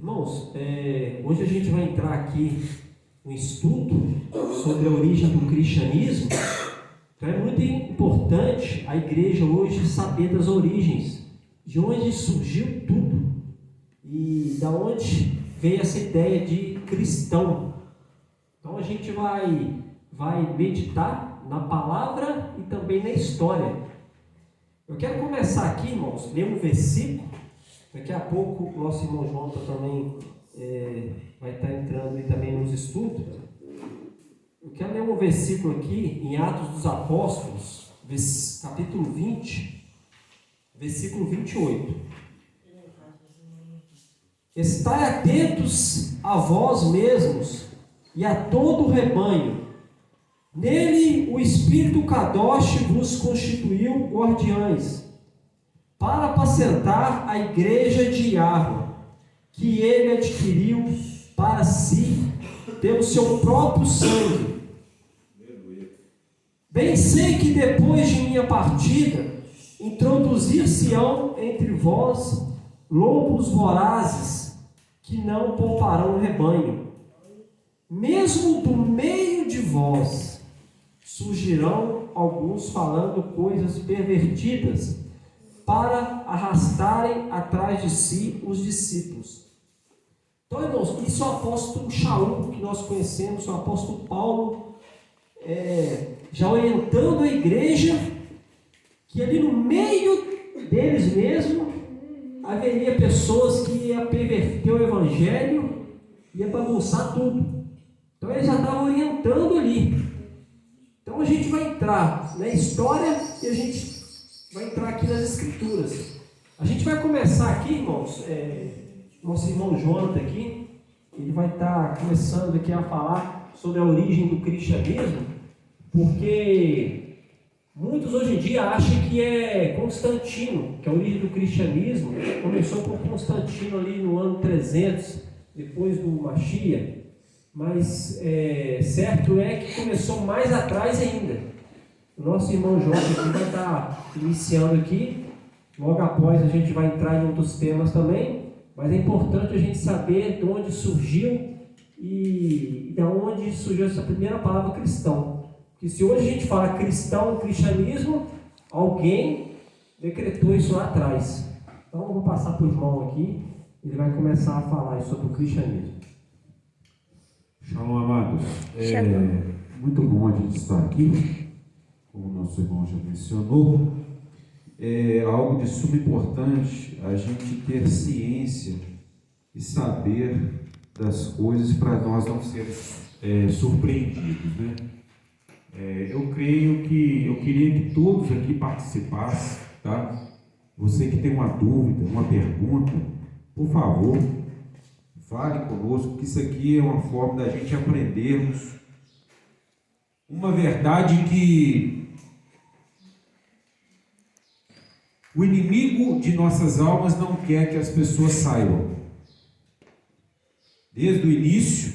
Irmãos, hoje a gente vai entrar aqui no estudo sobre a origem do cristianismo. Então é muito importante a igreja hoje saber das origens, de onde surgiu tudo e da onde veio essa ideia de cristão. Então a gente vai meditar na palavra e também na história. Eu quero começar aqui, irmãos, ler um versículo. Daqui a pouco o nosso irmão Jonathan também vai estar entrando aí também nos estudos. Eu quero ler um versículo aqui em Atos dos Apóstolos, capítulo 20, versículo 28. Estai atentos a vós mesmos e a todo o rebanho. Nele o Espírito Kadosh vos constituiu guardiães, para apacentar a igreja de Yahvé, que ele adquiriu para si pelo seu próprio sangue. Bem sei que depois de minha partida, introduzir-se-ão entre vós lobos vorazes, que não pouparão o rebanho. Mesmo do meio de vós surgirão alguns falando coisas pervertidas, para arrastarem atrás de si os discípulos. Então, irmãos, isso é o apóstolo Shaul, que nós conhecemos, o apóstolo Paulo, já orientando a igreja, que ali no meio deles mesmo, haveria pessoas que iam perverter o evangelho, ia bagunçar tudo. Então ele já estava orientando ali. Então a gente vai entrar na história e a gente vai entrar aqui nas escrituras. A gente vai começar aqui, irmãos, nosso irmão Jonathan aqui, ele vai estar começando aqui a falar sobre a origem do cristianismo, porque muitos hoje em dia acham que é Constantino, que a origem do cristianismo começou com Constantino ali no ano 300, depois do Mashiach, mas certo é que começou mais atrás ainda. O nosso irmão Jorge aqui vai estar iniciando aqui, logo após a gente vai entrar em outros temas também, mas é importante a gente saber de onde surgiu e de onde surgiu essa primeira palavra cristão. Porque se hoje a gente fala cristão, cristianismo, alguém decretou isso lá atrás. Então eu vou passar para o irmão aqui, ele vai começar a falar sobre o cristianismo. Shalom, amados. Muito bom a gente estar aqui. Como o nosso irmão já mencionou, é algo de suma importância a gente ter ciência e saber das coisas para nós não sermos surpreendidos, né? Eu queria que todos aqui participassem, tá? Você que tem uma dúvida, uma pergunta, por favor, fale conosco, que isso aqui é uma forma da gente aprendermos uma verdade que o inimigo de nossas almas não quer que as pessoas saibam. Desde o início,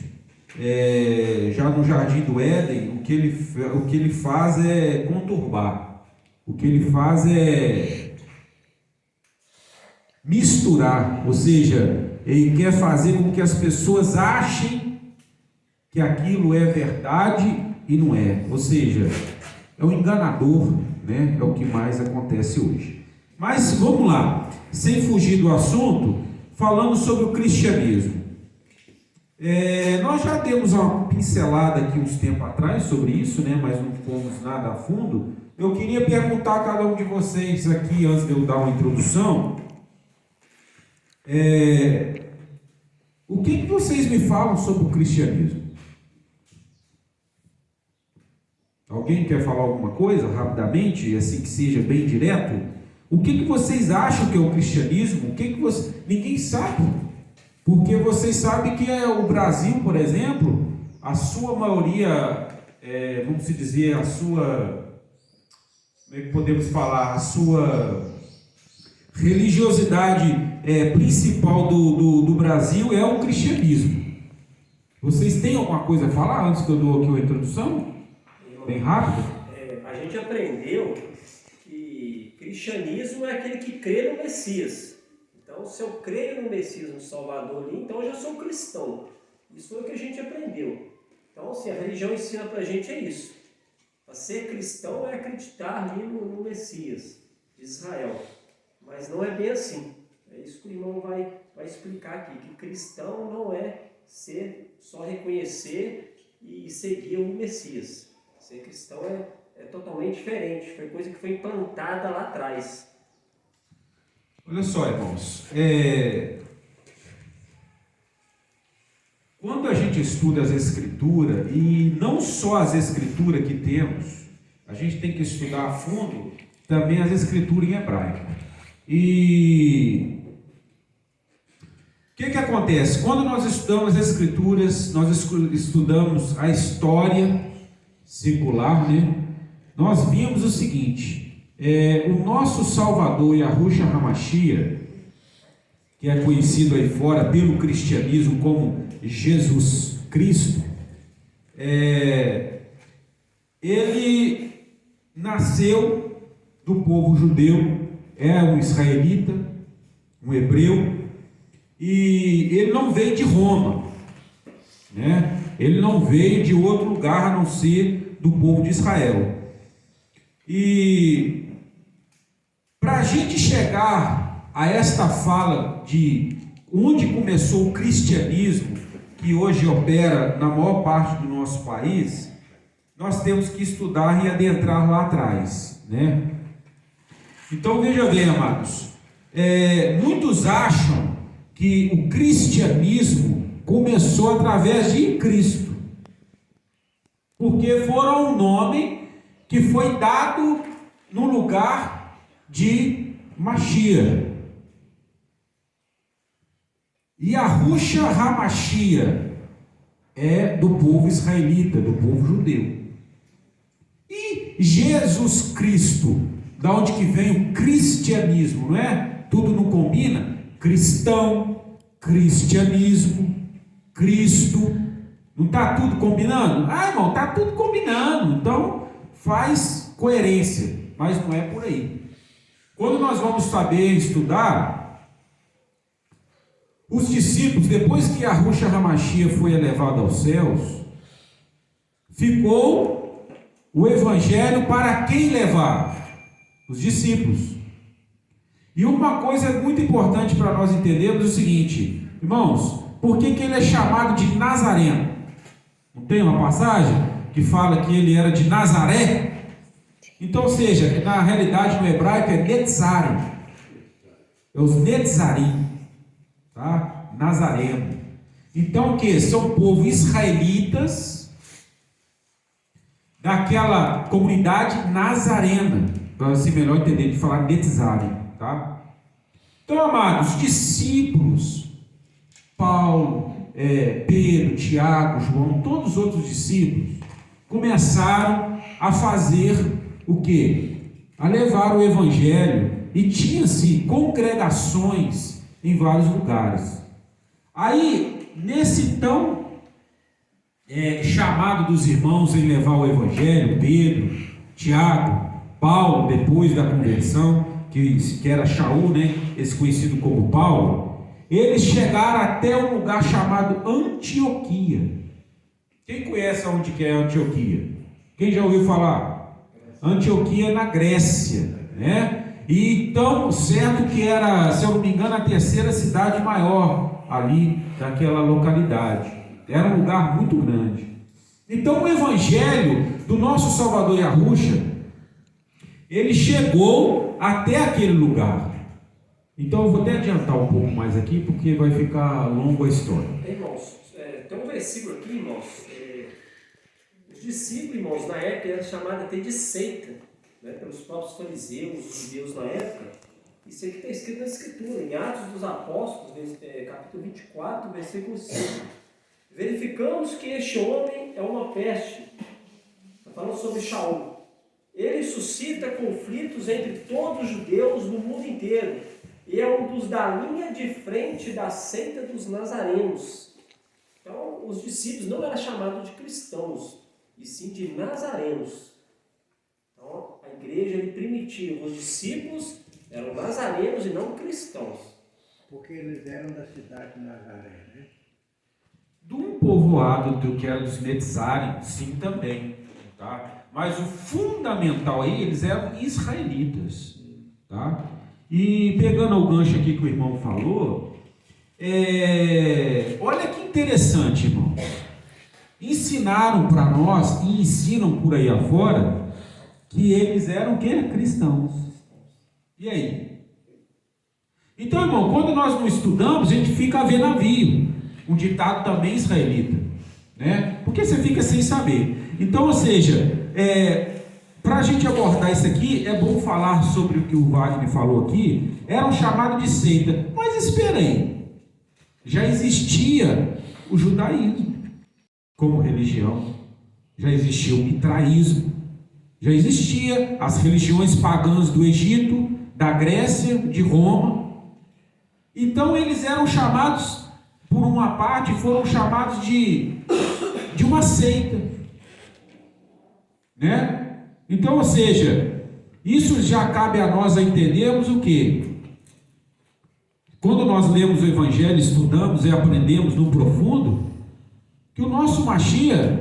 já no Jardim do Éden, o que ele faz é conturbar. O que ele faz é misturar, ou seja, ele quer fazer com que as pessoas achem que aquilo é verdade e não é. Ou seja, é um enganador, né? É o que mais acontece hoje. Mas vamos lá, sem fugir do assunto, falando sobre o cristianismo. Nós já demos uma pincelada aqui uns tempos atrás sobre isso, né? Mas não fomos nada a fundo. Eu queria perguntar a cada um de vocês aqui, antes de eu dar uma introdução, o que vocês me falam sobre o cristianismo? Alguém quer falar alguma coisa rapidamente, assim que seja bem direto? O que vocês acham que é o cristianismo? Ninguém sabe. Porque vocês sabem que o Brasil, por exemplo, a sua maioria, vamos dizer, a sua, como é que podemos falar, a sua religiosidade principal do Brasil é o cristianismo. Vocês têm alguma coisa a falar antes que eu dou aqui uma introdução? Bem rápido? A gente aprendeu que cristianismo é aquele que crê no Messias. Então Então, se eu creio no Messias, no Salvador ali, então eu já sou cristão. Isso foi o que a gente aprendeu. Então, assim, a religião ensina pra gente é isso. Para ser cristão é acreditar ali no Messias de Israel. Mas não é bem assim. É isso que o irmão vai explicar aqui, que cristão não é só reconhecer e seguir o Messias. Ser cristão é totalmente diferente, foi coisa que foi implantada lá atrás. Olha só, irmãos, quando a gente estuda as Escrituras, e não só as Escrituras que temos, a gente tem que estudar a fundo também as Escrituras em hebraico. E o que acontece? Quando nós estudamos as Escrituras, nós estudamos a história secular, né? Nós vimos o seguinte: o nosso Salvador, Yahushua HaMashiach, que é conhecido aí fora pelo cristianismo como Jesus Cristo, ele nasceu do povo judeu, é um israelita, um hebreu, e ele não veio de Roma, né? Ele não veio de outro lugar a não ser do povo de Israel. E para a gente chegar a esta fala de onde começou o cristianismo, que hoje opera na maior parte do nosso país, nós temos que estudar e adentrar lá atrás, né? Então veja bem, amados, muitos acham que o cristianismo começou através de Cristo, porque foram um nome que foi dado no lugar de Mashiach. E Yahushua HaMashiach é do povo israelita, do povo judeu. E Jesus Cristo, da onde que vem o cristianismo, não é? Tudo não combina? Cristão, cristianismo, Cristo, não está tudo combinando? Ah, irmão, está tudo combinando, então faz coerência, mas não é por aí. Quando nós vamos saber estudar, os discípulos, depois que Yahushua HaMashiach foi elevado aos céus, ficou o evangelho para quem levar? Os discípulos. E uma coisa muito importante para nós entendermos é o seguinte, irmãos, por que ele é chamado de Nazareno? Não tem uma passagem que fala que ele era de Nazaré? Então, ou seja, na realidade no hebraico é Netzarim, é os Netzarim, tá? Nazareno. Então o que? São povo israelitas daquela comunidade nazarena, para você melhor entender de falar Netzarim, tá? Então, amados, discípulos, Paulo, Pedro, Tiago, João, todos os outros discípulos começaram a fazer o quê? A levar o evangelho, e tinha-se congregações em vários lugares. Aí, nesse tão chamado dos irmãos em levar o evangelho, Pedro, Tiago, Paulo, depois da conversão, que era Shaul, né? Esse conhecido como Paulo, eles chegaram até um lugar chamado Antioquia. Quem conhece onde que é Antioquia? Quem já ouviu falar? Antioquia na Grécia, né? E então, certo que era, se eu não me engano, a terceira cidade maior ali daquela localidade. Era um lugar muito grande. Então o evangelho do nosso Salvador Yahushua, ele chegou até aquele lugar. Então eu vou até adiantar um pouco mais aqui, porque vai ficar longo a história. Irmãos, tem um versículo aqui, irmãos. Os discípulos, irmãos, na época era chamado até de seita, né, pelos próprios fariseus, os judeus na época. Isso aqui está escrito na Escritura, em Atos dos Apóstolos, capítulo 24, versículo 5. Verificamos que este homem é uma peste. Está falando sobre Shaul. Ele suscita conflitos entre todos os judeus no mundo inteiro. E é um dos da linha de frente da seita dos nazarenos. Então, os discípulos não eram chamados de cristãos, e sim de nazarenos. Então, a igreja primitiva, os discípulos eram nazarenos e não cristãos. Porque eles eram da cidade de Nazaré, né? De um povoado que era dos Netzarim, sim, também, tá? Mas o fundamental aí, eles eram israelitas, tá? E pegando o gancho aqui que o irmão falou, olha que interessante, irmão. Ensinaram para nós, e ensinam por aí afora, que eles eram o quê? Cristãos. E aí? Então, irmão, quando nós não estudamos, a gente fica a ver navio. Um ditado também israelita, né? Porque você fica sem saber. Então, ou seja, para a gente abordar isso aqui, é bom falar sobre o que o Wagner falou aqui. Era um chamado de seita. Mas espera aí, já existia o judaísmo como religião, já existia o mitraísmo, já existia as religiões pagãs do Egito, da Grécia, de Roma. Então eles eram chamados, por uma parte, foram chamados de uma seita, né? Então, ou seja, isso já cabe a nós a entendermos o quê? Quando nós lemos o Evangelho, estudamos e aprendemos no profundo, que o nosso Mashiach,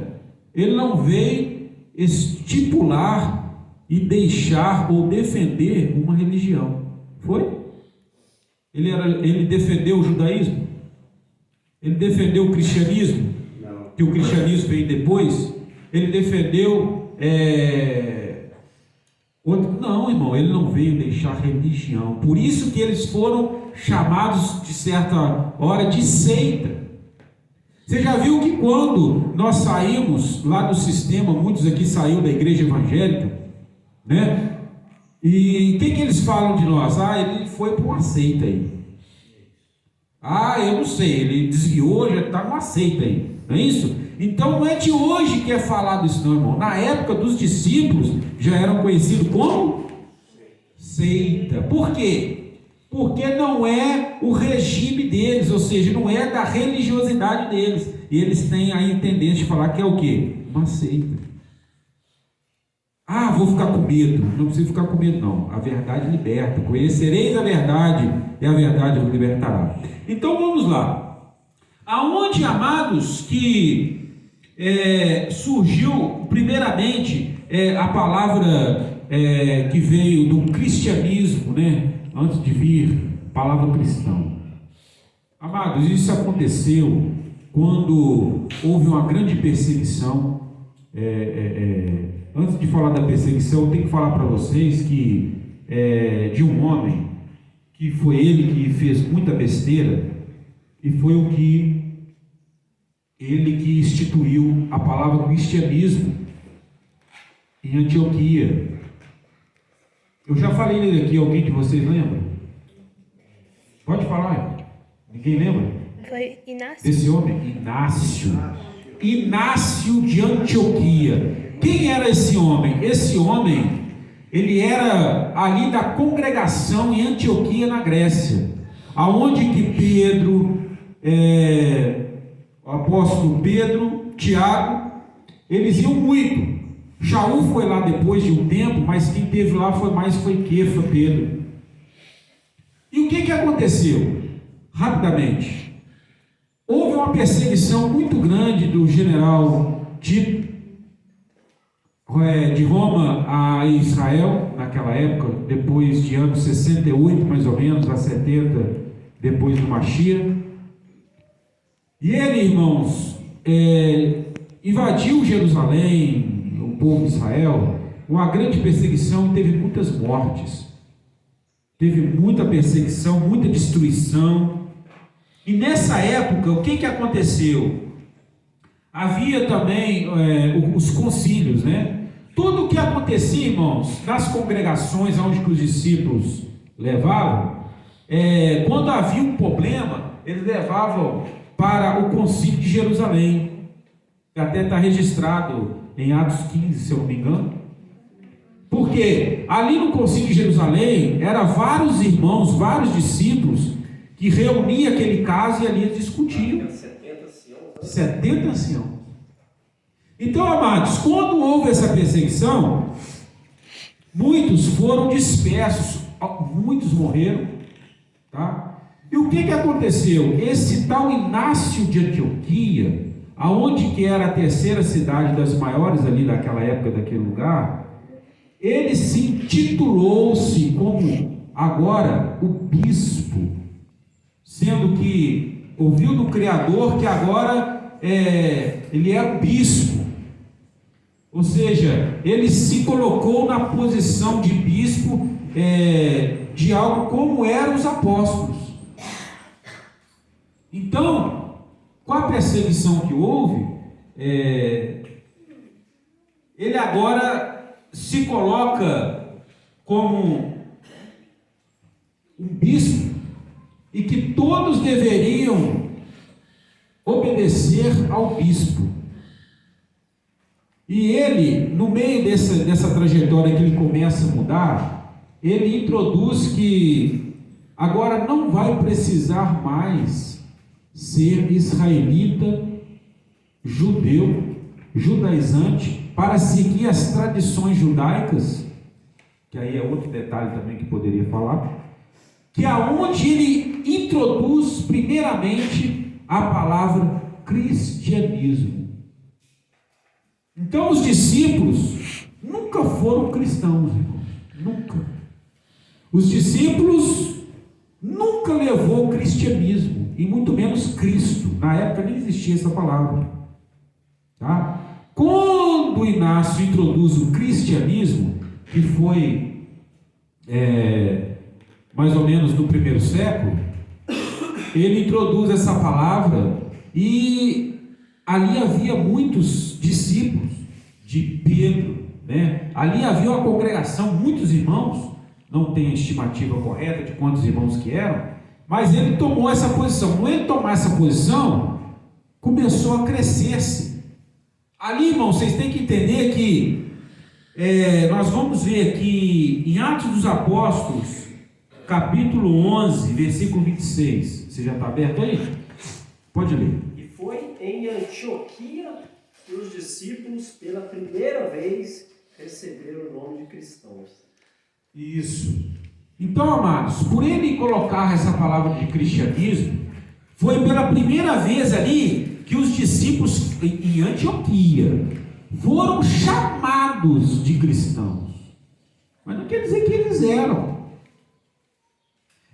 ele não veio estipular e deixar ou defender uma religião. Foi? Ele defendeu o judaísmo? Ele defendeu o cristianismo? Não. Que o cristianismo veio depois? Ele defendeu outro? Não, irmão, ele não veio deixar religião. Por isso que eles foram chamados, de certa hora, de seita. Você já viu que quando nós saímos lá do sistema, muitos aqui saíram da igreja evangélica, né? E o que eles falam de nós? Ele foi para uma seita aí. Eu não sei, ele desviou, já está numa seita aí. Não é isso? Então não é de hoje que é falado isso não, irmão. Na época dos discípulos já eram conhecidos como seita. Por quê? Porque não é o regime deles, ou seja, não é da religiosidade deles. E eles têm aí tendência de falar que é o quê? Uma seita. Vou ficar com medo. Não precisa ficar com medo, não. A verdade liberta. Conhecereis a verdade, e a verdade vos libertará. Então vamos lá. Aonde, amados, que surgiu primeiramente a palavra que veio do cristianismo, né? Antes de vir a palavra cristão. Amados, isso aconteceu quando houve uma grande perseguição. Antes de falar da perseguição, eu tenho que falar para vocês que de um homem que foi ele que fez muita besteira e foi ele que instituiu a palavra cristianismo em Antioquia. Eu já falei nele aqui, alguém de vocês lembra? Pode falar, ninguém lembra? Foi Inácio. Desse homem? Inácio de Antioquia. Quem era esse homem? Esse homem, ele era ali da congregação em Antioquia, na Grécia, aonde que Pedro, o apóstolo Pedro, Tiago, eles iam muito. Shaul foi lá depois de um tempo, mas quem teve lá foi Kefa, Pedro. E o que aconteceu? Rapidamente, houve uma perseguição muito grande do general Tito, de Roma a Israel, naquela época, depois de anos 68, mais ou menos, a 70, depois do Mashiach. E ele, irmãos, invadiu Jerusalém, o povo de Israel, uma grande perseguição, teve muitas mortes, teve muita perseguição, muita destruição. E nessa época, o que aconteceu? Havia também os concílios, né? Tudo o que acontecia, irmãos, nas congregações onde que os discípulos levavam, quando havia um problema, eles levavam para o concílio de Jerusalém, que até está registrado em Atos 15, se eu não me engano. Porque ali no concílio de Jerusalém, eram vários irmãos, vários discípulos, que reuniam aquele caso e ali eles discutiam. 70 anciãos. Então, amados, quando houve essa perseguição, muitos foram dispersos, muitos morreram, tá? E o que aconteceu? Esse tal Inácio de Antioquia, aonde que era a terceira cidade das maiores ali daquela época, daquele lugar, ele se intitulou-se como agora o bispo, sendo que ouviu do Criador que agora ele era o bispo. Ou seja, ele se colocou na posição de bispo de algo como eram os apóstolos. Então, com a perseguição que houve, ele agora se coloca como um bispo e que todos deveriam obedecer ao bispo. E ele, no meio dessa trajetória que ele começa a mudar, ele introduz que agora não vai precisar mais ser israelita, judeu, judaizante, para seguir as tradições judaicas, que aí é outro detalhe também que poderia falar, que é onde ele introduz primeiramente a palavra cristianismo. Então os discípulos nunca foram cristãos, irmãos, nunca. Os discípulos nunca levou o cristianismo, e muito menos Cristo. Na época nem existia essa palavra. Tá? Quando Inácio introduz o cristianismo, que foi mais ou menos no primeiro século, ele introduz essa palavra e ali havia muitos discípulos de Pedro, né? Ali havia uma congregação, muitos irmãos, não tem a estimativa correta de quantos irmãos que eram, mas ele tomou essa posição. Quando ele tomar essa posição, começou a crescer-se. Ali, irmãos, vocês têm que entender que nós vamos ver aqui em Atos dos Apóstolos, capítulo 11, versículo 26. Você já está aberto aí? Pode ler. E foi em Antioquia que os discípulos, pela primeira vez, receberam o nome de cristãos. Isso. Então, amados, por ele colocar essa palavra de cristianismo, foi pela primeira vez ali que os discípulos em Antioquia foram chamados de cristãos. Mas não quer dizer que eles eram.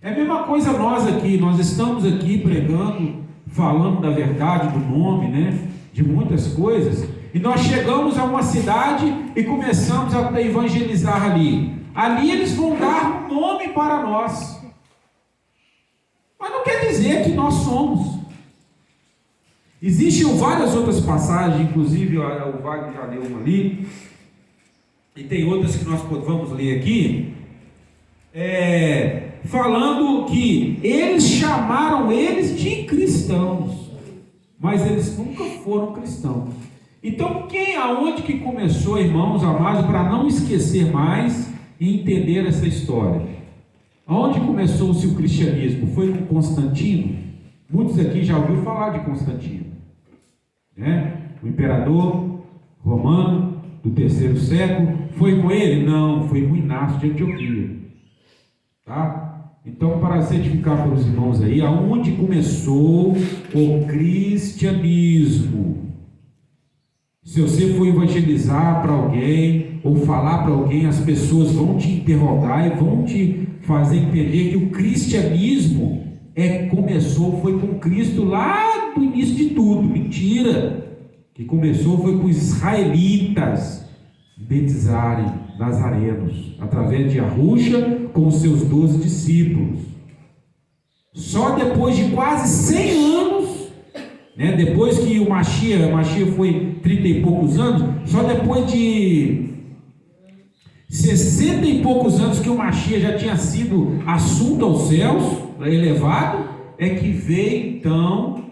É a mesma coisa nós aqui, nós estamos aqui pregando, falando da verdade, do nome, né? De muitas coisas, e nós chegamos a uma cidade e começamos a evangelizar ali. Ali eles vão dar um nome para nós, mas não quer dizer que nós somos. Existem várias outras passagens, inclusive o Wagner já leu uma ali, e tem outras que nós vamos ler aqui, falando que eles chamaram eles de cristãos, mas eles nunca foram cristãos. Então, aonde que começou, irmãos amados, para não esquecer mais e entender essa história? Aonde começou-se o cristianismo? Foi com Constantino? Muitos aqui já ouviram falar de Constantino, né? O imperador romano do terceiro século. Foi com ele? Não, foi com Inácio de Antioquia. Tá? Então, para certificar para os irmãos aí, aonde começou o cristianismo? Se você for evangelizar para alguém, ou falar para alguém, as pessoas vão te interrogar e vão te fazer entender que o cristianismo foi com Cristo lá do início de tudo. Mentira! Que começou foi com os israelitas batizarem nazarenos, através de Arrucha, com os seus 12 discípulos. Só depois de quase 100 anos, né, depois que o Mashiach foi 30 e poucos anos, só depois de 60 e poucos anos que o Mashiach já tinha sido assunto aos céus, elevado, é que veio então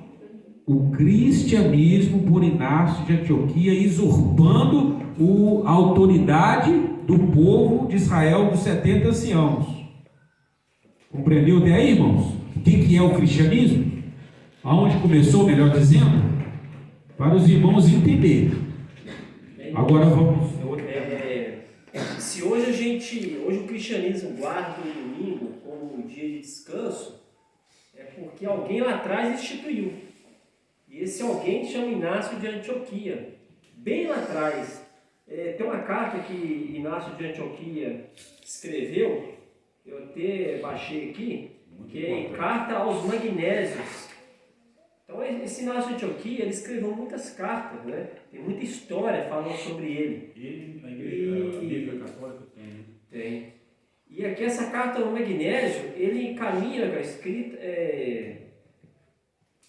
o cristianismo por Inácio de Antioquia, usurpando a autoridade do povo de Israel dos 70 anciãos. Compreendeu até aí, irmãos? O que é o cristianismo? Aonde começou, melhor dizendo? Para os irmãos entenderem. Agora vamos... Se hoje o cristianismo guarda o domingo como um dia de descanso, é porque alguém lá atrás instituiu. E esse alguém chama Inácio de Antioquia. Bem lá atrás, tem uma carta que Inácio de Antioquia escreveu, eu até baixei aqui, que é Carta aos Magnésios. Então esse Inácio de Antioquia, ele escreveu muitas cartas, né? Tem muita história falando sobre ele. E a Igreja Católica tem. Tem. E aqui essa carta ao Magnésio, ele encaminha a escrita...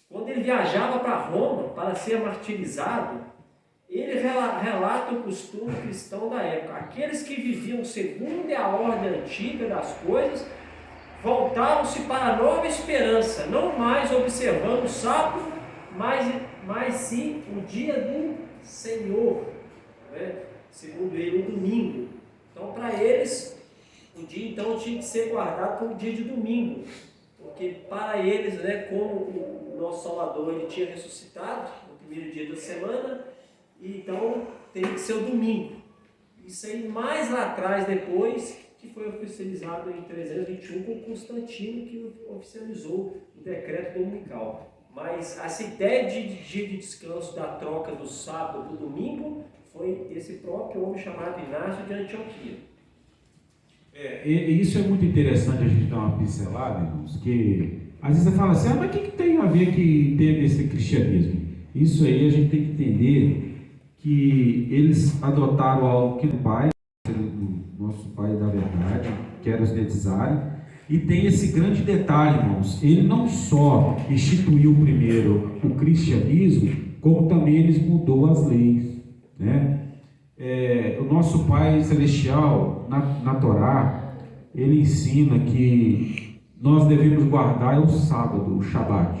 Quando ele viajava para Roma para ser martirizado, ele relata o costume cristão da época. Aqueles que viviam segundo a ordem antiga das coisas, voltavam-se para a nova esperança, não mais observando o sábado, mas sim o dia do Senhor, né? Segundo ele, o domingo. Então, para eles, o dia então tinha que ser guardado como dia de domingo, porque para eles, né, como o nosso Salvador ele tinha ressuscitado no primeiro dia da semana, então teria que ser o domingo. Isso aí mais lá atrás, depois, que foi oficializado em 321 com Constantino, que oficializou o decreto dominical. Mas essa ideia de dia de descanso, da troca do sábado para o domingo, foi esse próprio homem chamado Inácio de Antioquia. E isso é muito interessante a gente dar uma pincelada, irmãos, que às vezes você fala assim, mas o que tem a ver que teve esse cristianismo? Isso aí a gente tem que entender que eles adotaram algo que o pai, o nosso pai da verdade, que era os Netzarim, e tem esse grande detalhe, irmãos, ele não só instituiu primeiro o cristianismo, como também ele mudou as leis, né? O nosso Pai Celestial, na Torá, ele ensina que nós devemos guardar o sábado, o Shabat.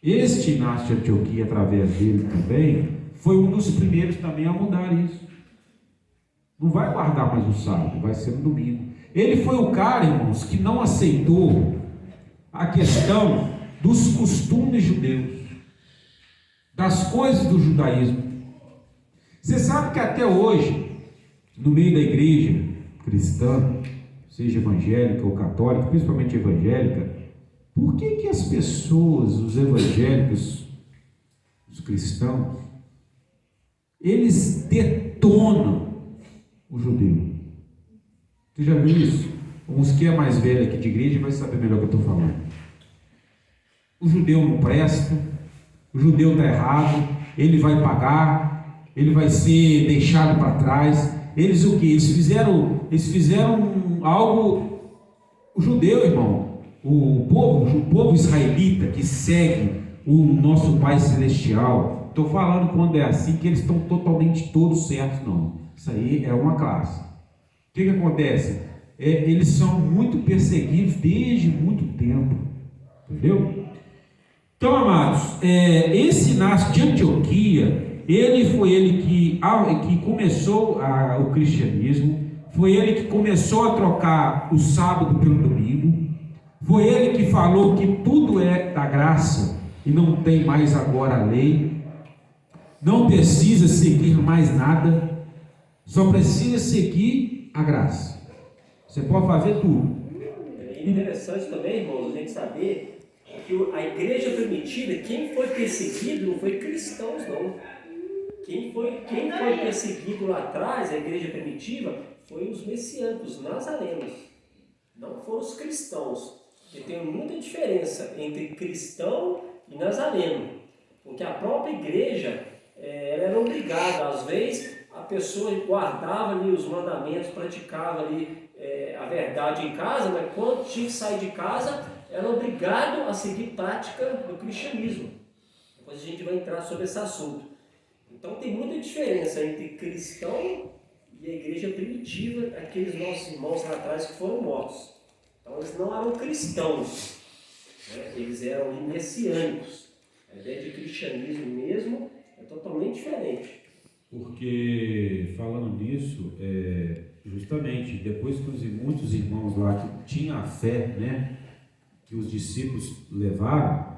Este Inácio de Antioquia, através dele também, foi um dos primeiros também a mudar isso. Não vai guardar mais o sábado, vai ser no domingo. Ele foi o cara, irmãos, que não aceitou a questão dos costumes judeus, das coisas do judaísmo. Você sabe que até hoje, no meio da igreja cristã, seja evangélica ou católica, principalmente evangélica, por que as pessoas, os evangélicos, os cristãos, eles detonam o judeu? Você já viu isso? Uns que é mais velho aqui de igreja vai saber melhor o que eu estou falando. O judeu não presta, o judeu está errado, ele vai pagar, ele vai ser deixado para trás. Eles o que? Eles fizeram algo. O judeu, irmão, o povo israelita que segue o nosso Pai Celestial, estou falando quando é assim que eles estão totalmente todos certos, não. Isso aí é uma classe. O que acontece? Eles são muito perseguidos desde muito tempo, entendeu? Então, amados, esse Inácio de Antioquia, foi ele que começou o cristianismo, foi ele que começou a trocar o sábado pelo domingo, foi ele que falou que tudo é da graça e não tem mais agora a lei, não precisa seguir mais nada, só precisa seguir a graça. Você pode fazer tudo. É interessante também, irmãos, a gente saber que a igreja primitiva, quem foi perseguido não foi cristãos, não. Quem foi perseguido lá atrás, a igreja primitiva, foi os messiânicos, os nazarenos. Não foram os cristãos. E tem muita diferença entre cristão e nazareno. Porque a própria igreja, ela era obrigada, às vezes, a pessoa guardava ali os mandamentos, praticava ali a verdade em casa, mas quando tinha que sair de casa, era obrigado a seguir prática do cristianismo. Depois a gente vai entrar sobre esse assunto. Então tem muita diferença entre cristão e a igreja primitiva, aqueles nossos irmãos lá atrás que foram mortos. Então eles não eram cristãos, né? Eles eram messiânicos. A ideia de cristianismo mesmo é totalmente diferente. Porque, falando nisso, justamente depois que muitos irmãos lá que tinham a fé, né, que os discípulos levaram,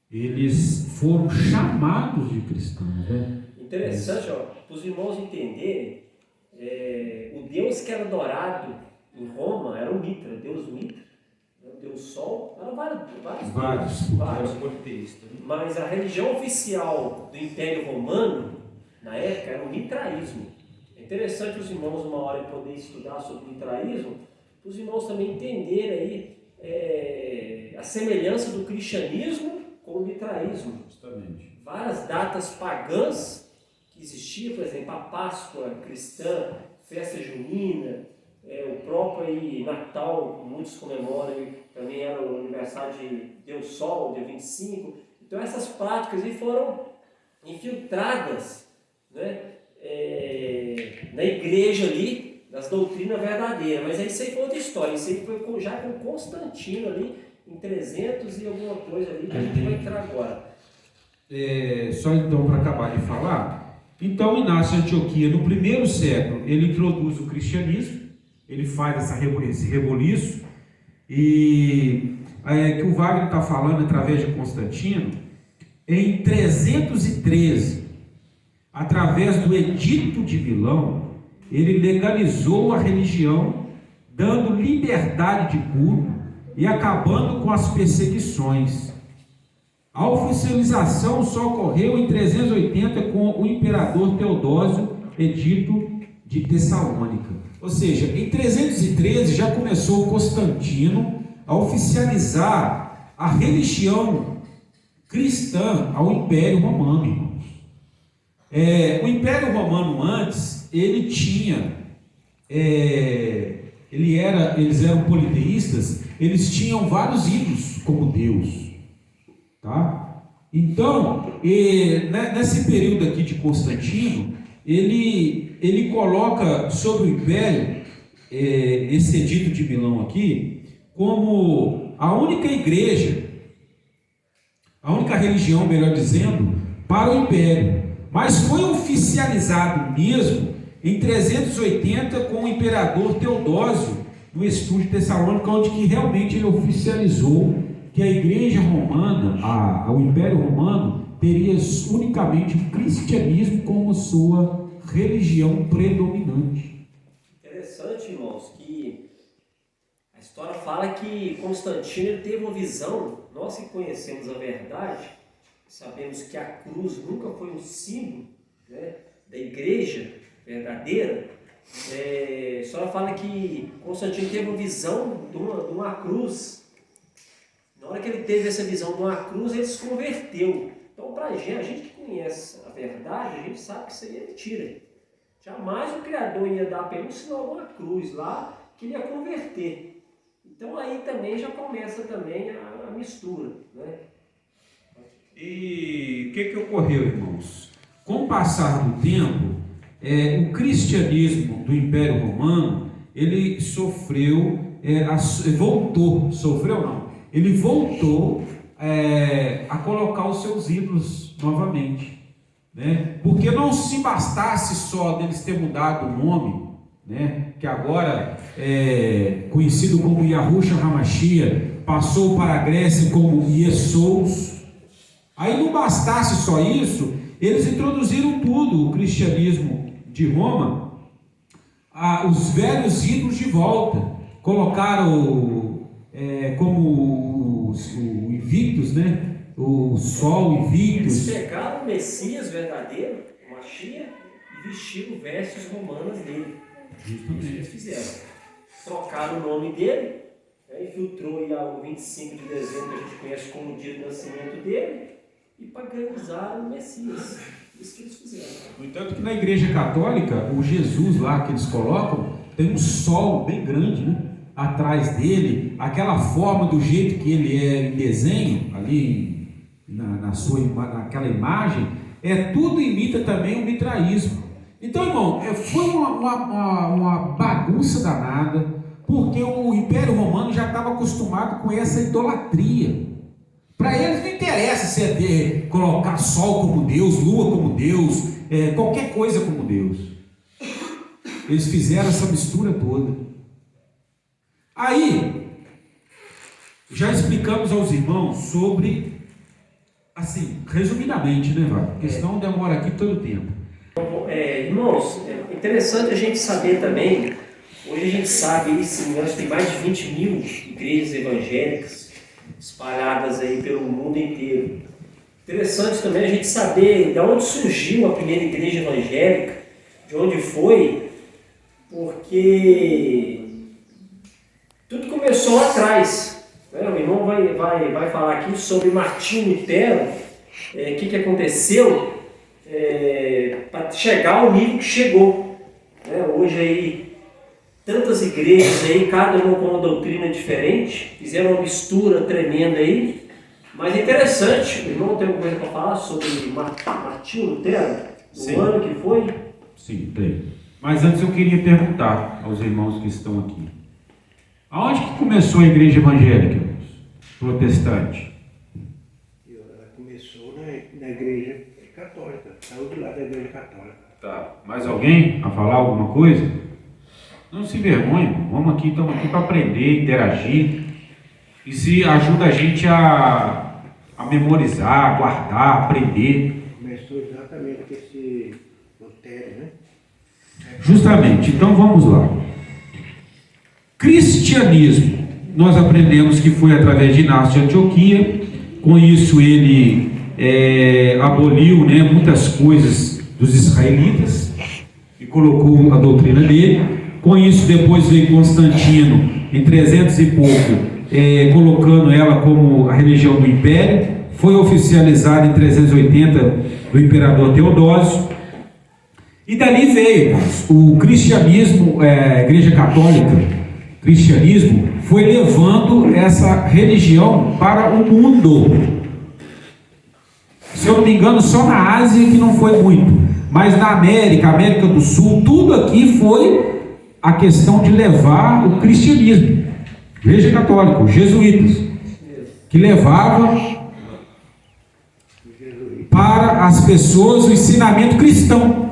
eles foram chamados de cristãos, né? Interessante, para os irmãos entenderem, o Deus que era adorado em Roma era o Mitra, Deus Mitra, né? O Deus Sol, eram Vários. vários. Mas a religião oficial do Império Romano, na época, era o mitraísmo. É interessante os irmãos, uma hora, poder estudar sobre o mitraísmo, para os irmãos também entenderem aí a semelhança do cristianismo com o mitraísmo. Justamente. Várias datas pagãs que existiam, por exemplo, a Páscoa cristã, festa junina, o próprio aí, Natal, muitos comemoram, também era o aniversário de Deus Sol, dia 25. Então essas práticas aí foram infiltradas, né, na igreja ali, das doutrinas verdadeiras. Mas isso aí foi outra história, isso aí foi já com Constantino ali, em 300 e alguma coisa ali, que a gente vai entrar agora. Só então para acabar de falar, então Inácio de Antioquia, no primeiro século, ele introduz o cristianismo, ele faz esse reboliço, e que o Wagner está falando através de Constantino, em 313, através do Edito de Milão, ele legalizou a religião, dando liberdade de culto e acabando com as perseguições. A oficialização só ocorreu em 380 com o imperador Teodósio, Edito de Tessalônica. Ou seja, em 313 já começou Constantino a oficializar a religião cristã ao Império Romano, irmãos. O Império Romano antes, ele tinha, eles eram politeístas, eles tinham vários ídolos como Deus. Tá? Então, nesse período aqui de Constantino, ele coloca sobre o Império, esse Edito de Milão aqui, como a única igreja, a única religião, melhor dizendo, para o Império. Mas foi oficializado mesmo em 380 com o imperador Teodósio, no Estúdio de Tessalônica, onde que realmente ele oficializou que a igreja romana, o Império Romano, teria unicamente o cristianismo como sua religião predominante. Interessante, irmãos, que a história fala que Constantino ele teve uma visão, nós que conhecemos a verdade, sabemos que a cruz nunca foi um símbolo, né, da igreja verdadeira. A história fala que Constantino teve uma visão de uma cruz. Na hora que ele teve essa visão de uma cruz, ele se converteu. Então, para a gente que conhece a verdade, a gente sabe que isso aí é mentira. Jamais o Criador ia dar para ele um sinal de uma cruz lá que ele ia converter. Então, aí também já começa também a mistura, né? E o que ocorreu, irmãos? Com o passar do tempo, o cristianismo do Império Romano, ele ele voltou a colocar os seus ídolos novamente, né? Porque não se bastasse só deles ter mudado o nome, né? Que agora é conhecido como Yahushua HaMashiach, passou para a Grécia como Iesous. Aí não bastasse só isso, eles introduziram tudo, o cristianismo de Roma, os velhos ídolos de volta, colocaram como o Invictus, né? O Sol Invictus. Eles pegaram o Messias verdadeiro, o Mashiach, e vestiram vestes romanas dele. Isso que eles fizeram. Trocaram o nome dele, infiltrou aí o 25 de dezembro, que a gente conhece como o dia do nascimento dele, e paganizaram o Messias. Isso que eles fizeram. No entanto que na Igreja Católica, o Jesus lá que eles colocam, tem um sol bem grande, né? Atrás dele, aquela forma do jeito que ele é em desenho, ali naquela imagem, tudo imita também o mitraísmo. Então, irmão, foi uma bagunça danada, porque o Império Romano já estava acostumado com essa idolatria. Para eles não interessa se colocar sol como Deus, lua como Deus, qualquer coisa como Deus. Eles fizeram essa mistura toda. Aí, já explicamos aos irmãos sobre, assim, resumidamente, né, Wagner? Porque senão demora aqui todo o tempo. Irmãos, é interessante a gente saber também, hoje hoje a gente sabe, aí, se não me engano, tem mais de 20 mil igrejas evangélicas espalhadas aí pelo mundo inteiro. Interessante também a gente saber de onde surgiu a primeira igreja evangélica, de onde foi, porque tudo começou lá atrás. Né? O irmão vai falar aqui sobre Martinho Lutero, o que aconteceu para chegar ao nível que chegou. Né? Hoje aí, tantas igrejas aí, cada uma com uma doutrina diferente, fizeram uma mistura tremenda aí. Mas é interessante, o irmão tem alguma coisa para falar sobre Martinho Lutero, no ano que foi? Sim, tem. Mas antes eu queria perguntar aos irmãos que estão aqui. Aonde que começou a igreja evangélica, irmãos? Protestante? Ela começou na igreja católica, saiu de lá da igreja católica. Tá. Mais alguém a falar alguma coisa? Não se envergonhe, vamos aqui, estamos aqui para aprender, interagir. E se ajuda a gente a memorizar, a guardar, aprender. Começou exatamente com esse Lutero, né? Justamente, então vamos lá. Cristianismo, nós aprendemos que foi através de Inácio de Antioquia. Com isso ele aboliu, né, muitas coisas dos israelitas e colocou a doutrina dele. Com isso depois veio Constantino em 300 e pouco, colocando ela como a religião do império. Foi oficializada em 380 do imperador Teodósio. E dali veio o cristianismo, a igreja católica, cristianismo, foi levando essa religião para o mundo. Se eu não me engano, só na Ásia que não foi muito, mas na América do Sul, tudo aqui foi a questão de levar o cristianismo. Igreja católica, os jesuítas, que levavam para as pessoas o ensinamento cristão.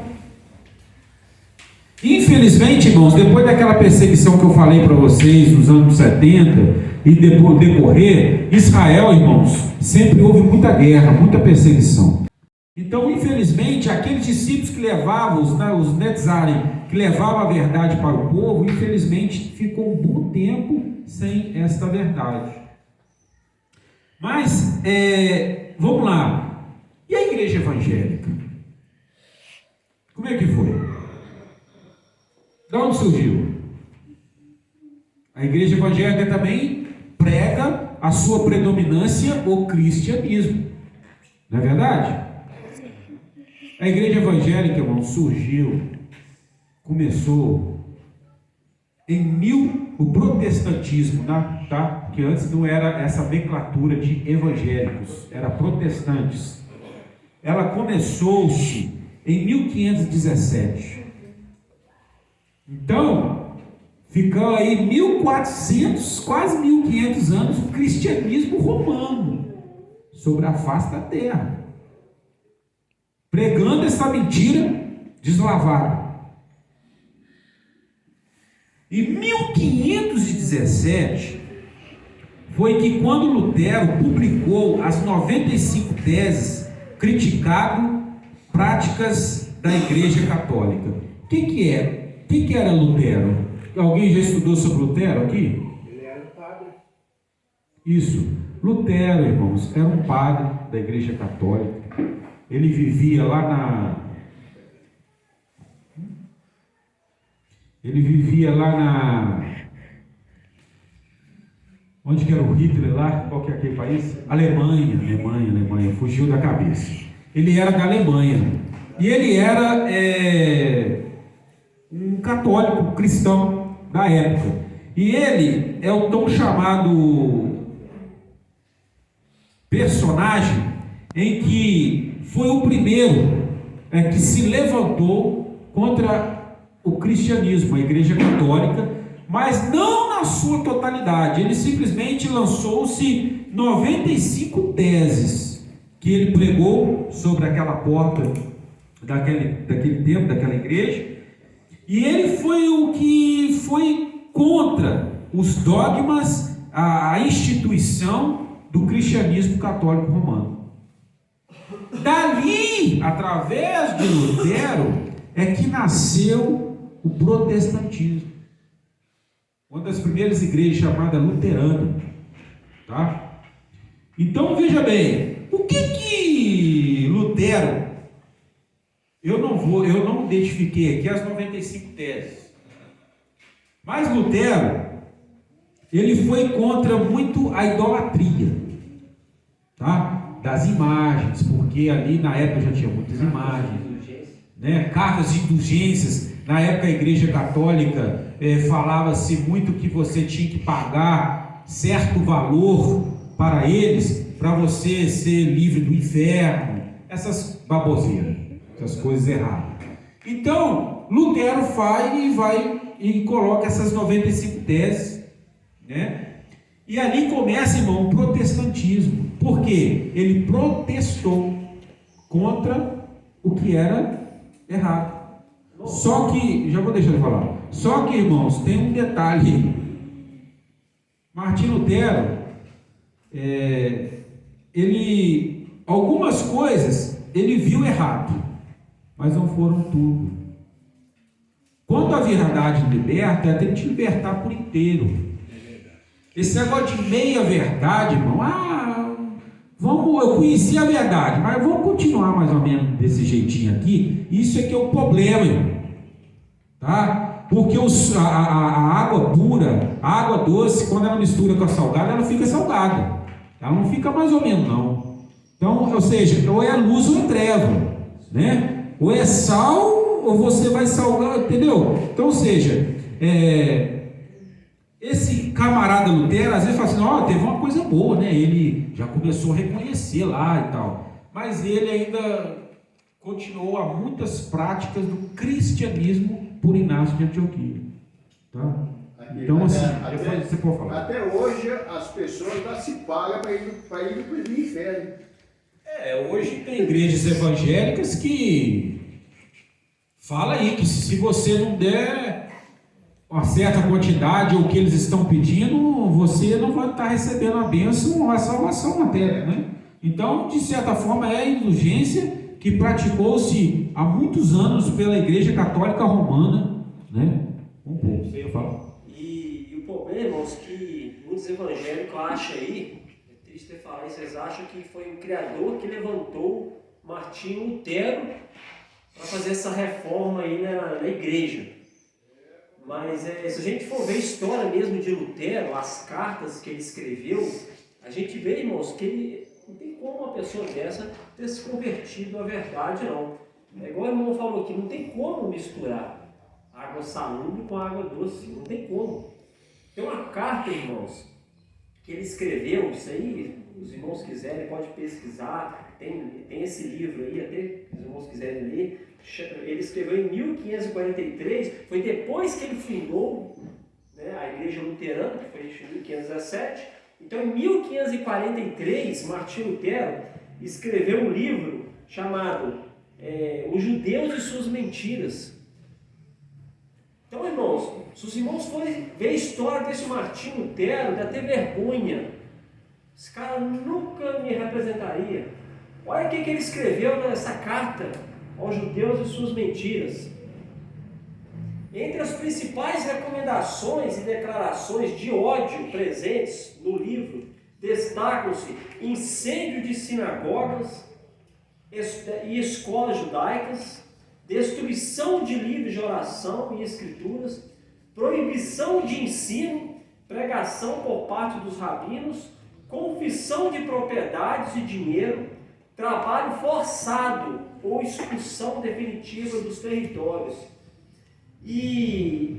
Infelizmente, irmãos, depois daquela perseguição que eu falei para vocês nos anos 70 e depois decorrer, Israel, irmãos, sempre houve muita guerra, muita perseguição. Então, infelizmente, aqueles discípulos que levavam, os Netzarim, que levavam a verdade para o povo, infelizmente ficou um bom tempo sem esta verdade. Mas, vamos lá. E a igreja evangélica? Como é que foi? De onde surgiu? A igreja evangélica também prega a sua predominância o cristianismo. Não é verdade? A igreja evangélica, irmão, surgiu, começou o protestantismo, tá? Porque antes não era essa nomenclatura de evangélicos, era protestantes. Ela começou-se em 1517. Então, ficou aí 1400, quase 1500 anos, o cristianismo romano sobre a face da terra, pregando essa mentira deslavada. Em 1517 foi que quando Lutero publicou as 95 teses criticando práticas da Igreja Católica. O que era Lutero? Alguém já estudou sobre Lutero aqui? Ele era um padre. Isso. Lutero, irmãos, era um padre da Igreja Católica. Ele vivia lá onde que era o Hitler lá? Qual que é aquele país? Alemanha. Fugiu da cabeça. Ele era da Alemanha. E ele era um católico cristão da época. E ele é o tão chamado personagem em que foi o primeiro que se levantou contra o cristianismo, a Igreja Católica, mas não na sua totalidade. Ele simplesmente lançou-se 95 teses que ele pregou sobre aquela porta daquele tempo, daquela igreja. E ele foi o que foi contra os dogmas, a instituição do cristianismo católico romano. Dali, através de Lutero, é que nasceu o protestantismo. uma das primeiras igrejas chamada luterana, tá? Então veja bem, o que Lutero, eu não identifiquei aqui as 95 teses, mas Lutero, ele foi contra muito a idolatria, tá? Das imagens, porque ali na época já tinha muitas imagens, né? Cartas de indulgências. Na época a Igreja Católica falava-se muito que você tinha que pagar certo valor para eles, para você ser livre do inferno, essas baboseiras, essas coisas erradas. Então Lutero vai e coloca essas 95 teses, né? E ali começa, irmão, o protestantismo. Por quê? Ele protestou contra o que era errado. Só que, já vou deixar ele falar. Só que, irmãos, tem um detalhe. Martinho Lutero, algumas coisas ele viu errado, mas não foram tudo. Quando a verdade liberta, ela tem que te libertar por inteiro. Esse negócio de meia verdade, irmão, eu conheci a verdade, mas vamos continuar mais ou menos desse jeitinho aqui. Isso é que é o problema, irmão, tá? Porque a água pura, a água doce, quando ela mistura com a salgada, ela fica salgada, ela não fica mais ou menos não. Então, ou seja, ou é luz ou é treva, né? Ou é sal ou você vai salgar, entendeu? Então, ou seja, esse camarada Lutero, às vezes fala assim, teve uma coisa boa, né? Ele já começou a reconhecer lá e tal, mas ele ainda continuou a muitas práticas do cristianismo por Inácio de Antioquia, tá? Então, assim, depois você pode falar. Até hoje as pessoas ainda se pagam para ir para o inferno. Hoje tem igrejas evangélicas que fala aí que se você não der uma certa quantidade ou o que eles estão pedindo, você não vai estar recebendo a bênção ou a salvação na terra, né? Então, de certa forma, é a indulgência que praticou-se há muitos anos pela Igreja Católica Romana, né? Você ia falar. E o problema, irmãos, que muitos evangélicos acham aí, é triste ter falado isso, eles acham que foi o Criador que levantou Martinho Lutero para fazer essa reforma aí na igreja. Mas se a gente for ver a história mesmo de Lutero, as cartas que ele escreveu, a gente vê, irmãos, que ele não tem como uma pessoa dessa ter se convertido à verdade, não. É igual o irmão falou aqui, não tem como misturar água salubre com água doce, não tem como. Tem uma carta, irmãos, que ele escreveu, isso aí, os irmãos quiserem, pode pesquisar, tem esse livro aí, até se os irmãos quiserem ler. Ele escreveu em 1543, foi depois que ele fundou, né, a Igreja Luterana, que foi em 1517. Então, em 1543, Martinho Lutero escreveu um livro chamado Os Judeus e Suas Mentiras. Então, irmãos, se os irmãos forem ver a história desse Martinho Lutero, dá até vergonha. Esse cara nunca me representaria. Olha o que ele escreveu nessa carta aos judeus e suas mentiras. Entre as principais recomendações e declarações de ódio presentes no livro, destacam-se incêndio de sinagogas e escolas judaicas, destruição de livros de oração e escrituras, proibição de ensino, pregação por parte dos rabinos, confissão de propriedades e dinheiro, trabalho forçado ou expulsão definitiva dos territórios. E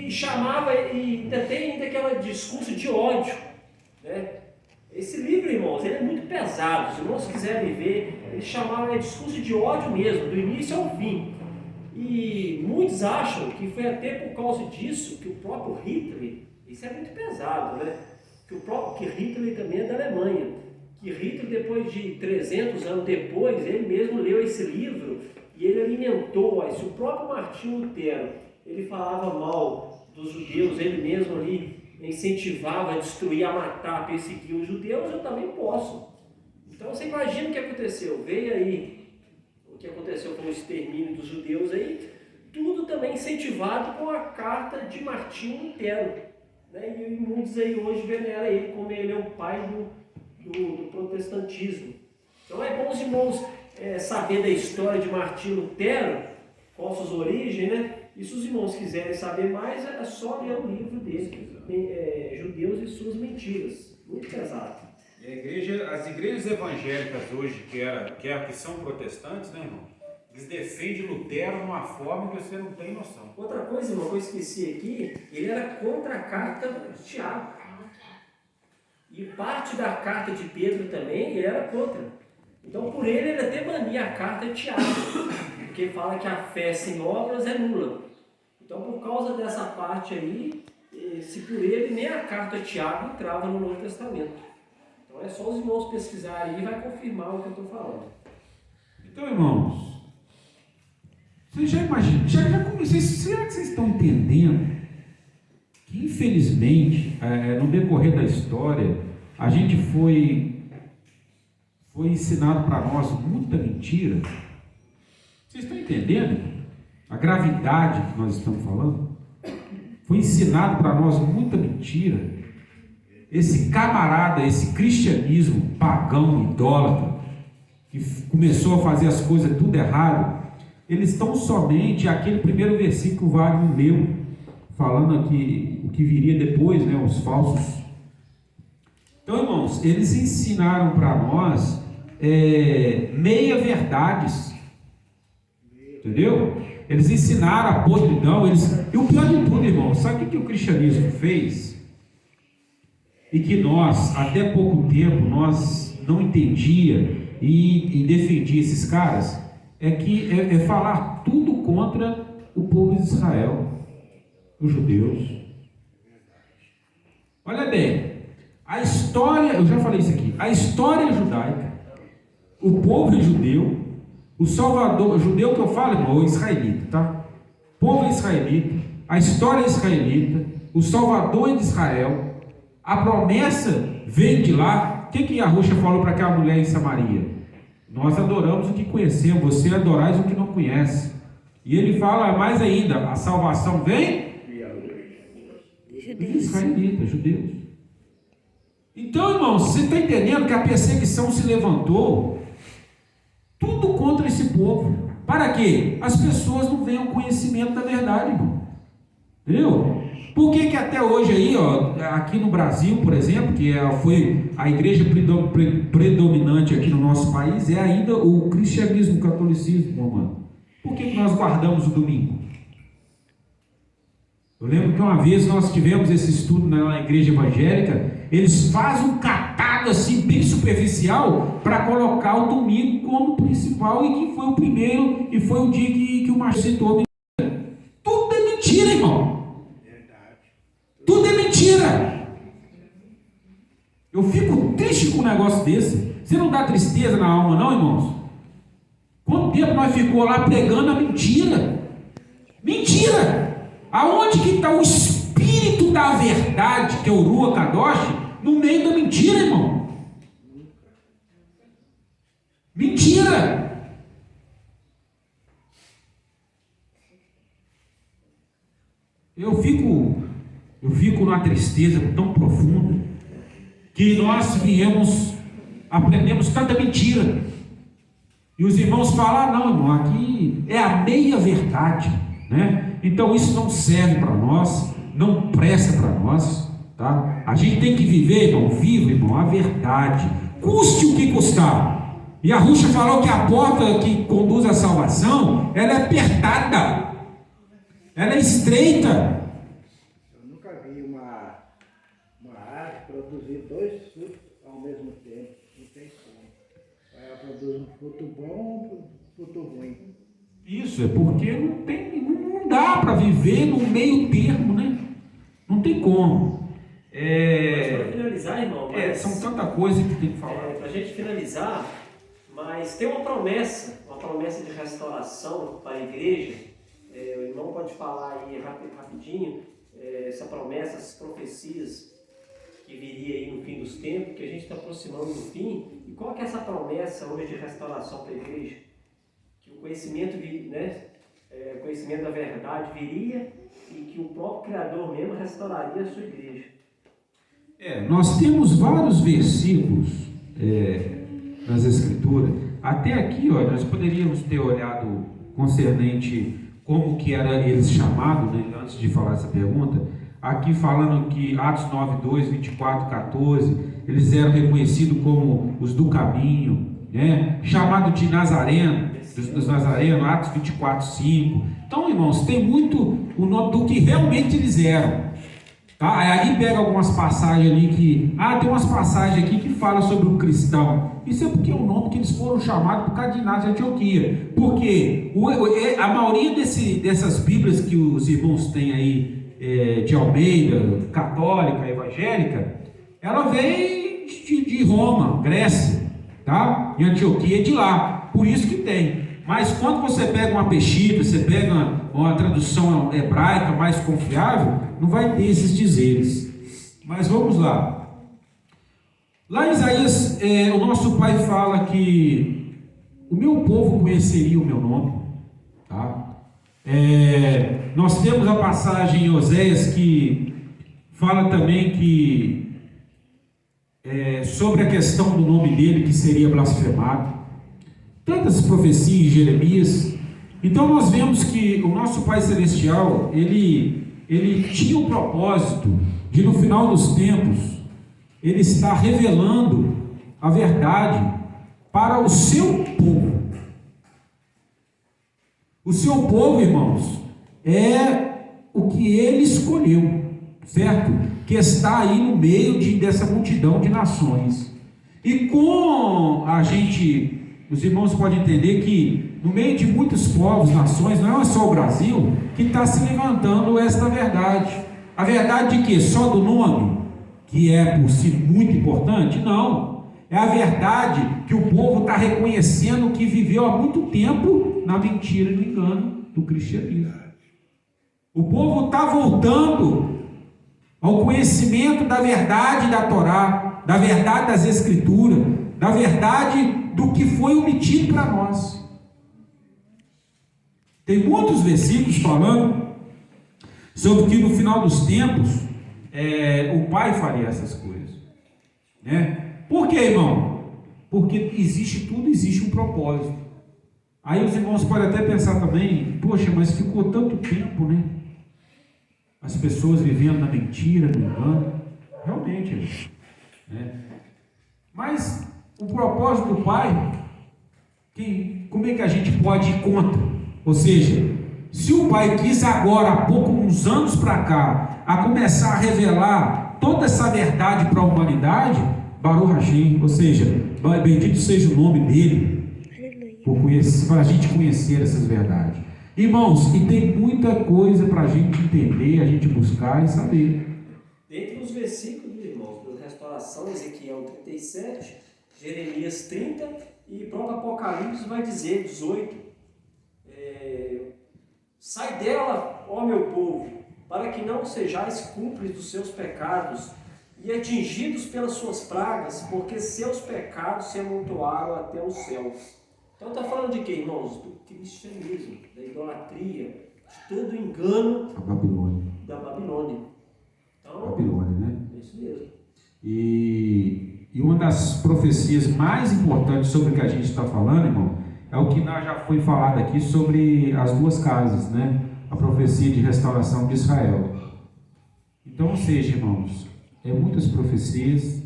chamava, e ainda tem aquele discurso de ódio, né? Esse livro, irmãos, ele é muito pesado. Se irmãos quiserem ver, ele chamava de discurso de ódio mesmo, do início ao fim. E muitos acham que foi até por causa disso que o próprio Hitler, isso é muito pesado, né? Que Hitler também é da Alemanha, que Hitler, depois de 300 anos depois, ele mesmo leu esse livro e ele alimentou. Se o próprio Martinho Lutero, ele falava mal dos judeus, ele mesmo ali incentivava a destruir, a matar, a perseguir os judeus, eu também posso. Então você imagina o que aconteceu. Veio aí, o que aconteceu com o extermínio dos judeus aí, tudo também incentivado com a carta de Martinho Lutero, né? E muitos aí hoje veneram ele como ele é o pai do protestantismo. Então é bom os irmãos saber da história de Martinho Lutero, quais suas origens, né? E se os irmãos quiserem saber mais, é só ler o livro dele, Judeus e Suas Mentiras. Muito pesado. E as igrejas evangélicas hoje, que são protestantes, né, irmão? Eles defendem Lutero de uma forma que você não tem noção. Outra coisa, irmão, que eu esqueci aqui, ele era contra a carta de Tiago. E parte da carta de Pedro também, ele era contra. Então, por ele até bania a carta de Tiago, porque fala que a fé sem obras é nula. Então, por causa dessa parte aí, se por ele nem a carta de Tiago entrava no Novo Testamento. Então, é só os irmãos pesquisarem aí e vai confirmar o que eu estou falando. Então, irmãos, vocês já imaginam, será que vocês estão entendendo que, infelizmente, no decorrer da história, a gente foi ensinado para nós muita mentira? Vocês estão entendendo a gravidade que nós estamos falando? Foi ensinado para nós muita mentira. Esse camarada, esse cristianismo pagão, idólatra, que começou a fazer as coisas tudo errado, eles estão somente, aquele primeiro versículo que o Wagner leu, falando aqui o que viria depois, né, os falsos. Então, irmãos, eles ensinaram para nós meia-verdades, entendeu? Eles ensinaram a podridão, e o pior de tudo, irmãos, sabe o que o cristianismo fez? E que nós, até pouco tempo, nós não entendia e defendia esses caras, é falar tudo contra o povo de Israel, os judeus. Olha bem, a história, eu já falei isso aqui, a história judaica, o povo judeu, o Salvador, o judeu que eu falo, irmão, é o israelita, tá? O povo israelita, a história israelita, o Salvador de Israel, a promessa vem de lá. O que Yahushua falou para aquela mulher em Samaria? Nós adoramos o que conhecemos, você adorais o que não conhece. E ele fala mais ainda, a salvação vem dos israelitas, judeus. Então, irmãos, você está entendendo que a perseguição se levantou tudo contra esse povo. Para quê? As pessoas não venham conhecimento da verdade, irmão. Entendeu? Por que até hoje aí, aqui no Brasil, por exemplo, que foi a igreja predominante aqui no nosso país, é ainda o cristianismo, o catolicismo, romano. Por que nós guardamos o domingo? Eu lembro que uma vez nós tivemos esse estudo na igreja evangélica, eles fazem um catado assim, bem superficial, para colocar o domingo como principal, e que foi o primeiro, e foi o dia que o Márcio citou. Tudo é mentira, irmão. Tudo é mentira. Eu fico triste com um negócio desse. Você não dá tristeza na alma, não, irmãos? Quanto tempo nós ficou lá pregando a mentira? Mentira! Aonde que está o espírito da verdade, que é o Ruach Kadosh, no meio da mentira, irmão? Mentira! Eu fico numa tristeza tão profunda que nós aprendemos tanta mentira. E os irmãos falam, não, irmão, aqui é a meia verdade, né? Então isso não serve para nós, não presta para nós, tá? A gente tem que viver, irmão, irmão, a verdade, custe o que custar. E a Yahushua falou que a porta que conduz à salvação, ela é apertada, ela é estreita. Produzir dois frutos ao mesmo tempo, não tem como. Ela produz um fruto bom, um fruto ruim. Isso é porque não dá para viver no meio termo, né? Não tem como. Mas para finalizar, irmão, são tanta coisa que tem que falar. Para a gente finalizar, mas tem uma promessa de restauração para a igreja. O irmão pode falar aí rapidinho, essa promessa, essas profecias que viria aí no fim dos tempos, que a gente está aproximando do fim. E qual que é essa promessa hoje de restauração para a igreja? Que o conhecimento, né, conhecimento da verdade viria e que o próprio Criador mesmo restauraria a sua igreja. Nós temos vários versículos nas Escrituras. Até aqui, nós poderíamos ter olhado concernente como que era eles chamados, né, antes de falar essa pergunta. Aqui falando que Atos 9, 2, 24, 14, eles eram reconhecidos como os do caminho, né? Chamado de Nazareno, dos Nazarenos, Atos 24, 5. Então, irmãos, tem muito o nome do que realmente eles eram. Tá? Aí pega algumas passagens ali que... tem umas passagens aqui que falam sobre o cristão. Isso é porque é o nome que eles foram chamados por causa de Inácio de Antioquia. Porque a maioria dessas bíblias que os irmãos têm aí, de Almeida, católica, evangélica, ela vem de Roma, Grécia, tá? E Antioquia é de lá. Por isso que tem. Mas quando você pega uma Peshitta, você pega uma tradução hebraica mais confiável, não vai ter esses dizeres. Mas vamos lá. Lá em Isaías, o nosso pai fala que o meu povo conheceria o meu nome. Tá? Nós temos a passagem em Oséias que fala também que sobre a questão do nome dele que seria blasfemado. Tantas profecias em Jeremias. Então nós vemos que o nosso Pai Celestial, ele tinha o propósito de, no final dos tempos, ele estar revelando a verdade para o seu povo. O seu povo, irmãos, é o que ele escolheu, certo? Que está aí no meio dessa multidão de nações. E com a gente... Os irmãos podem entender que no meio de muitos povos, nações, não é só o Brasil que está se levantando esta verdade. A verdade de quê? Só do nome, que é por si muito importante? Não. É a verdade que o povo está reconhecendo que viveu há muito tempo na mentira e no engano do cristianismo. O povo está voltando ao conhecimento da verdade da Torá, da verdade das Escrituras, da verdade do que foi omitido para nós. Tem muitos versículos falando sobre que no final dos tempos o Pai faria essas coisas, né? Por quê, irmão? Porque existe um propósito. Aí os irmãos podem até pensar também, poxa, mas ficou tanto tempo, né? As pessoas vivendo na mentira, no engano. Realmente, né? Mas o propósito do Pai, como é que a gente pode ir contra? Ou seja, se o Pai quis agora, há pouco, uns anos para cá, a começar a revelar toda essa verdade para a humanidade, Baruch Hashem, ou seja, bendito seja o nome dele, para a gente conhecer essas verdades. Irmãos, e tem muita coisa para a gente entender, a gente buscar e saber. Dentre os versículos, irmãos, da restauração, Ezequiel 37, Jeremias 30 e próprio Apocalipse vai dizer, 18, sai dela, ó meu povo, para que não sejais cúmplices dos seus pecados e atingidos pelas suas pragas, porque seus pecados se amontoaram até os céus. Então está falando de quê, irmãos? Do cristianismo, da idolatria, de todo o engano da Babilônia. Então, Babilônia, né? É isso mesmo. E uma das profecias mais importantes sobre o que a gente está falando, irmão, é o que já foi falado aqui sobre as duas casas, né? A profecia de restauração de Israel. Então, ou seja, irmãos, muitas profecias,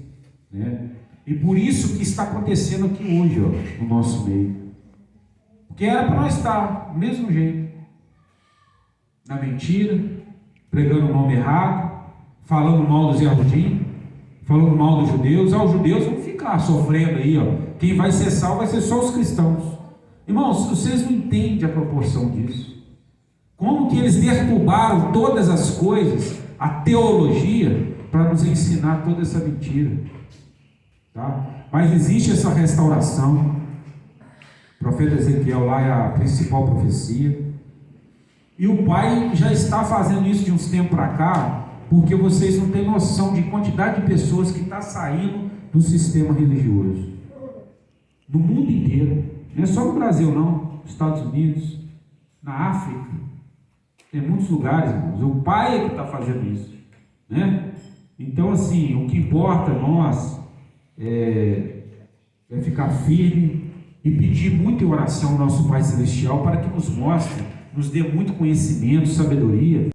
né? E por isso que está acontecendo aqui hoje, no nosso meio. Porque era para nós estar do mesmo jeito, na mentira, pregando o nome errado, falando mal dos Yahudim, falando mal dos judeus. Os judeus vão ficar sofrendo aí, Quem vai ser salvo vai ser só os cristãos. Irmãos, vocês não entendem a proporção disso. Como que eles deturbaram todas as coisas, a teologia, para nos ensinar toda essa mentira. Tá? Mas existe essa restauração. O profeta Ezequiel lá é a principal profecia. E o Pai já está fazendo isso de uns tempos para cá, porque vocês não têm noção de quantidade de pessoas que está saindo do sistema religioso. No mundo inteiro. Não é só no Brasil não, nos Estados Unidos, na África. Tem muitos lugares, irmãos. O Pai é que está fazendo isso, né? Então, assim, o que importa nós é ficar firme e pedir muito em oração ao nosso Pai Celestial para que nos mostre, nos dê muito conhecimento, sabedoria.